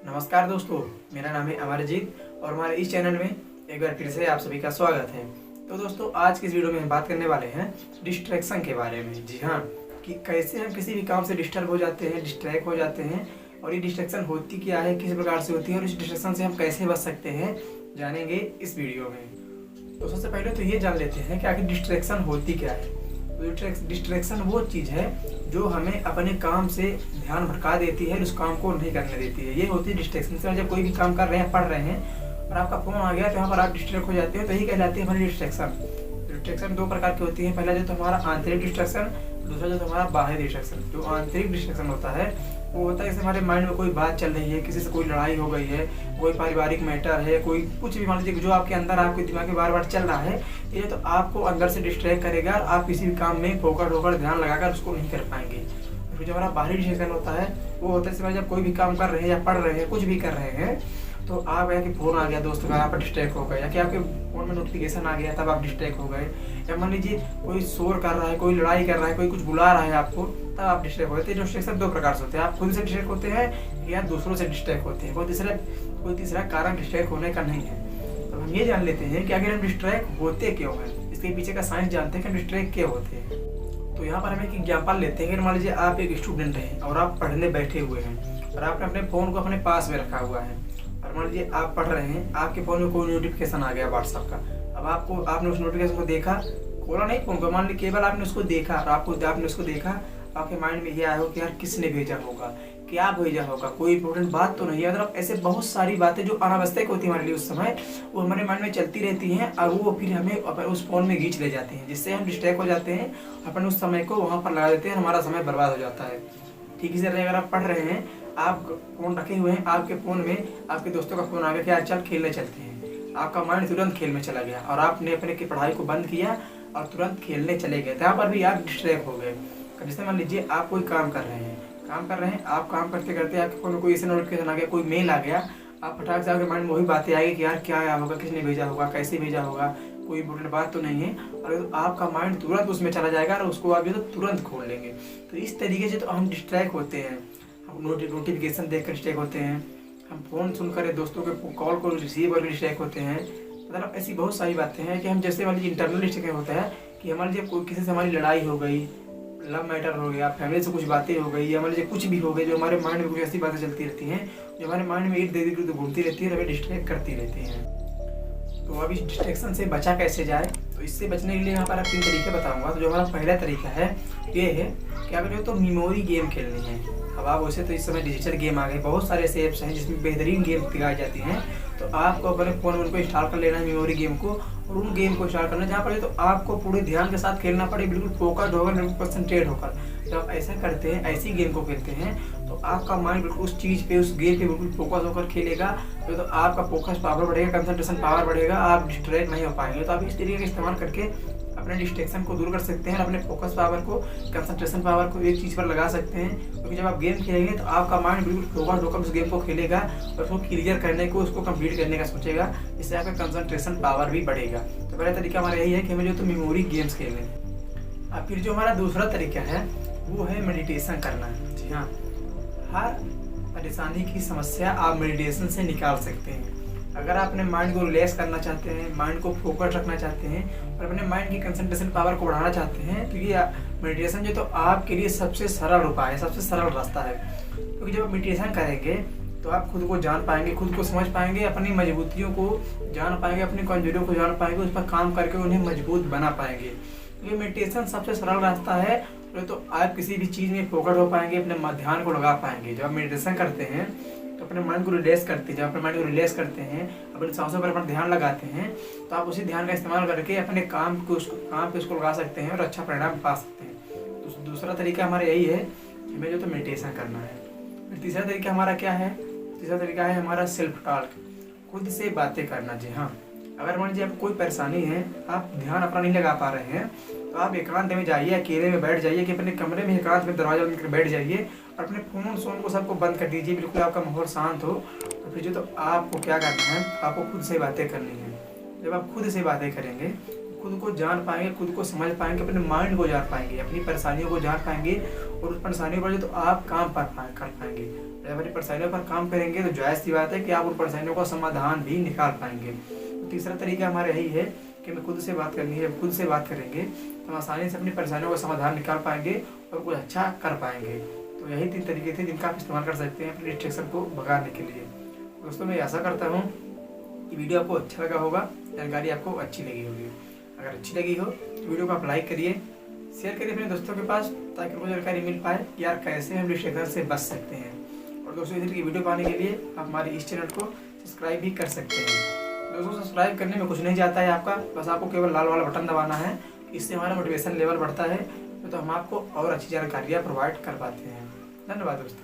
नमस्कार दोस्तों, मेरा नाम है अमरजीत और हमारे इस चैनल में एक बार फिर से आप सभी का स्वागत है। तो दोस्तों, आज की इस वीडियो में हम बात करने वाले हैं डिस्ट्रैक्शन के बारे में। जी हाँ, कि कैसे हम किसी भी काम से डिस्टर्ब हो जाते हैं, डिस्ट्रैक्ट हो जाते हैं और ये डिस्ट्रैक्शन होती क्या है, किस प्रकार से होती है और इस डिस्ट्रैक्शन से हम कैसे बच सकते हैं, जानेंगे इस वीडियो में। तो सबसे पहले तो ये जान लेते हैं कि आखिर डिस्ट्रैक्शन होती क्या है। तो डिस्ट्रैक्शन वो चीज़ है जो हमें अपने काम से ध्यान भटका देती है, उस काम को नहीं करने देती है। ये होती है डिस्ट्रैक्शन। से जब कोई भी काम कर रहे हैं, पढ़ रहे हैं और आपका फ़ोन आ गया तो यहाँ पर आप डिस्ट्रैक्ट हो जाते हैं, तो यही कहलाती है हमारी डिस्ट्रैक्शन। डिस्ट्रैक्शन दो प्रकार की होती है। पहला जो तो हमारा आंतरिक डिस्ट्रैक्शन, दूसरा जो हमारा बाहरी डिस्ट्रैक्शन। जो आंतरिक डिस्ट्रैक्शन होता है वो होता है जैसे हमारे माइंड में कोई बात चल रही है, किसी से कोई लड़ाई हो गई है, कोई पारिवारिक मैटर है, कोई कुछ भी मान लीजिए जो आपके अंदर आपके दिमाग में बार बार चल रहा है, ये तो आपको अंदर से डिस्ट्रैक्ट करेगा और आप किसी भी काम में फोकस होकर ध्यान लगाकर उसको नहीं कर पाएंगे। फिर जो हमारा बाहरी डिस्ट्रैक्शन होता है वो होता है जब कोई भी काम कर रहे हैं या पढ़ रहे हैं, कुछ भी कर रहे हैं, तो आप है कि फ़ोन आ गया दोस्त का, आप डिस्ट्रैक्ट हो गए, या कि आपके फ़ोन में नोटिफिकेशन आ गया तब आप डिस्ट्रैक्ट हो गए, या मान लीजिए कोई शोर कर रहा है, कोई लड़ाई कर रहा है, कोई कुछ बुला रहा है आपको, तब आप डिस्ट्रैक्ट होते हैं। डिस्ट्रैक्शन दो प्रकार से होते हैं, आप खुद से डिस्ट्रैक्ट होते हैं या दूसरों से डिस्ट्रैक्ट होते हैं। कोई तीसरा कारण डिस्ट्रैक्ट होने का नहीं है। तो हम ये जान लेते हैं कि अगर हम डिस्ट्रैक्ट होते क्यों हैं, इसके पीछे का साइंस जानते हैं कि डिस्ट्रैक्ट क्यों होते हैं। तो यहाँ पर हम एक एग्जाम्पल लेते हैं कि मान लीजिए आप एक स्टूडेंट हैं और आप पढ़ने बैठे हुए हैं और आपने अपने फ़ोन को अपने पास में रखा हुआ है और मान लीजिए आप पढ़ रहे हैं, आपके फ़ोन में कोई नोटिफिकेशन आ गया व्हाट्सएप का। अब आपने उस नोटिफिकेशन को देखा, खोला नहीं फ़ोन को, मान लीजिए केवल आपने उसको देखा और आपने उसको देखा, आपके माइंड में ये आया हो कि यार किसने भेजा होगा, क्या भेजा होगा, कोई इंपॉर्टेंट बात तो नहीं है। मतलब ऐसे बहुत सारी बातें जो अनावश्यक होती है हमारे लिए उस समय, वो हमारे माइंड में चलती रहती हैं और वो फिर हमें उस फ़ोन में खींच ले जाती हैं, जिससे हम डिस्ट्रैक्ट हो जाते हैं, अपन उस समय को वहाँ पर लगा देते हैं, हमारा समय बर्बाद हो जाता है। ठीक इसी तरह अगर आप पढ़ रहे हैं, आप फ़ोन रखे हुए हैं, आपके फ़ोन में आपके दोस्तों का फ़ोन आ गया कि यार चल खेलने चलते हैं, आपका माइंड तुरंत खेल में चला गया और आपने अपने की पढ़ाई को बंद किया और तुरंत खेलने चले गए, तो यहाँ पर भी आप डिस्ट्रैक्ट हो गए। जैसे मान लीजिए आप कोई काम कर रहे हैं, आप काम करते करते आपके फ़ोन में कोई ऐसा नोटिफिकेशन आ गया, कोई मेल आ गया, आप फटाक से आपके माइंड में वही बातें आएगी कि यार क्या आया होगा, किसने भेजा होगा, कैसे भेजा होगा, कोई इंपॉर्टेंट बात तो नहीं है, और तो आपका माइंड तुरंत उसमें चला जाएगा और उसको आप जो तो तुरंत खोल लेंगे। तो इस तरीके से तो हम डिस्ट्रैक्ट होते हैं, हम नोटिफिकेशन देख कर डिस्ट्रैक्ट होते हैं, हम फ़ोन सुनकर दोस्तों के कॉल को रिसीव करके डिस्ट्रैक्ट होते हैं। मतलब ऐसी बहुत सारी बातें हैं कि हम जैसे हमारी इंटरनल डिस्ट्रैक्ट होता है कि हमारे जब कोई किसी से हमारी लड़ाई हो गई, लव मैटर हो गया, फैमिली से कुछ बातें हो गई, या मान लीजिए कुछ भी हो गई जो हमारे माइंड में कुछ ऐसी बातें चलती रहती हैं जो हमारे माइंड में इर्द गिर्द घूमती रहती है, हमें डिस्ट्रैक्ट करती रहती हैं। तो अब इस डिस्ट्रैक्शन से बचा कैसे जाए, तो इससे बचने के लिए यहाँ पर आप 3 तरीके बताऊंगा। तो जो हमारा पहला तरीका है ये है कि अगर जो तो मेमोरी गेम खेलनी है। अब आप वैसे तो इस समय डिजिटल गेम आ गए, बहुत सारे ऐसे ऐप्स हैं जिसमें बेहतरीन गेम दिखाई जाती हैं, तो आपको अपने फ़ोन में उनको इंस्टॉल कर लेना है मेमोरी गेम को, और उन गेम को इंस्टॉल करना जहाँ पर तो आपको पूरे ध्यान के साथ खेलना पड़े, बिल्कुल फोकस्ड होकर, बिल्कुल कंसंट्रेट होकर। जब आप ऐसा करते हैं, ऐसी गेम को खेलते हैं, तो आपका माइंड बिल्कुल उस चीज़ पे, उस गेम पे बिल्कुल फोकस होकर खेलेगा, तो आपका फोकस पावर बढ़ेगा, कंसंट्रेशन पावर बढ़ेगा, आप डिस्ट्रैक्ट नहीं हो पाएंगे। तो आप इस तरीके का इस्तेमाल करके अपने डिस्ट्रैक्शन को दूर कर सकते हैं और अपने फोकस पावर को, कंसंट्रेशन पावर को एक चीज़ पर लगा सकते हैं। क्योंकि जब आप गेम खेलेंगे तो आपका माइंड बिल्कुल फोकस होकर उस गेम को खेलेगा और उसको क्लियर करने को, उसको कंप्लीट करने का सोचेगा, इससे आपका कंसंट्रेशन पावर भी बढ़ेगा। तो पहला तरीका हमारा यही है कि हमें जो तो मेमोरी गेम्स खेलने हैं। अब फिर जो हमारा दूसरा तरीका है वो है मेडिटेशन करना। जी हाँ, हर परेशानी की समस्या आप मेडिटेशन से निकाल सकते हैं। अगर आप अपने माइंड को रिलैक्स करना चाहते हैं, माइंड को फोकस रखना चाहते हैं और अपने माइंड की कंसंट्रेशन पावर को बढ़ाना चाहते हैं, तो ये मेडिटेशन जो तो आपके लिए सबसे सरल उपाय है, सबसे सरल रास्ता है। क्योंकि जब आप मेडिटेशन करेंगे तो आप खुद को जान पाएंगे, खुद को समझ पाएंगे, अपनी मजबूतियों को जान पाएंगे, अपनी कमजोरियों को जान पाएंगे, उस पर काम करके उन्हें मजबूत बना पाएंगे। ये मेडिटेशन सबसे सरल रास्ता है, तो आप किसी भी चीज़ में फोकस हो पाएंगे, अपने ध्यान को लगा पाएंगे। जब आप मेडिटेशन करते हैं तो अपने माइंड को रिलैक्स करते हैं, जब अपने माइंड को रिलैक्स करते हैं, अपने सांसों पर अपना ध्यान लगाते हैं, तो आप उसी ध्यान का इस्तेमाल करके अपने काम पे उसको लगा सकते हैं और अच्छा परिणाम पा सकते हैं। तो दूसरा तरीका हमारा यही है कि हमें जो तो मेडिटेशन करना है। फिर तीसरा तरीका हमारा क्या है? तीसरा तरीका है हमारा सेल्फ टॉक, खुद से बातें करना। जी हाँ, अगर मान लीजिए आपको कोई परेशानी है, आप ध्यान अपना नहीं लगा पा रहे हैं, तो आप एकांत में जाइए, अकेले में बैठ जाइए, कि अपने कमरे में एकांत में दरवाजा बंद कर बैठ जाइए और अपने फ़ोन को सबको बंद कर दीजिए, बिल्कुल आपका माहौल शांत हो। तो फिर जो तो आपको क्या करना है, आपको खुद से बातें करनी है। जब आप खुद से बातें करेंगे, खुद को जान पाएंगे, खुद को समझ पाएंगे, अपने माइंड को जान पाएंगे, अपनी परेशानियों को जान पाएंगे और उस परेशानियों पर जो तो आप काम कर पाएंगे। जब अपनी परेशानियों पर काम करेंगे तो जायज़ सी बात है कि आप उन परेशानियों का समाधान भी निकाल पाएंगे। तो तीसरा तरीका हमारा यही है कि हमें खुद से बात करनी है। खुद से बात करेंगे तो हम आसानी से अपनी परेशानियों का समाधान निकाल पाएंगे और कुछ अच्छा कर पाएंगे। तो यही 3 तरीके थे जिनका आप इस्तेमाल कर सकते हैं अपने डिस्ट्रैक्शन को भगाने के लिए। दोस्तों मैं आशा करता हूँ कि वीडियो आपको अच्छा लगा होगा, जानकारी आपको अच्छी लगी होगी। अगर अच्छी लगी हो तो वीडियो को आप लाइक करिए, शेयर करिए अपने दोस्तों के पास, ताकि उनको जानकारी मिल पाए कि यार कैसे हम डिस्ट्रैक्शन से बच सकते हैं। और दोस्तों इस तरह की वीडियो पाने के लिए आप हमारे इस चैनल को सब्सक्राइब भी कर सकते हैं। दोस्तों सब्सक्राइब करने में कुछ नहीं जाता है आपका, बस आपको केवल लाल वाला बटन दबाना है। इससे हमारा मोटिवेशन लेवल बढ़ता है, तो हम आपको और अच्छी जानकारियाँ प्रोवाइड कर पाते हैं। धन्यवाद दोस्तों।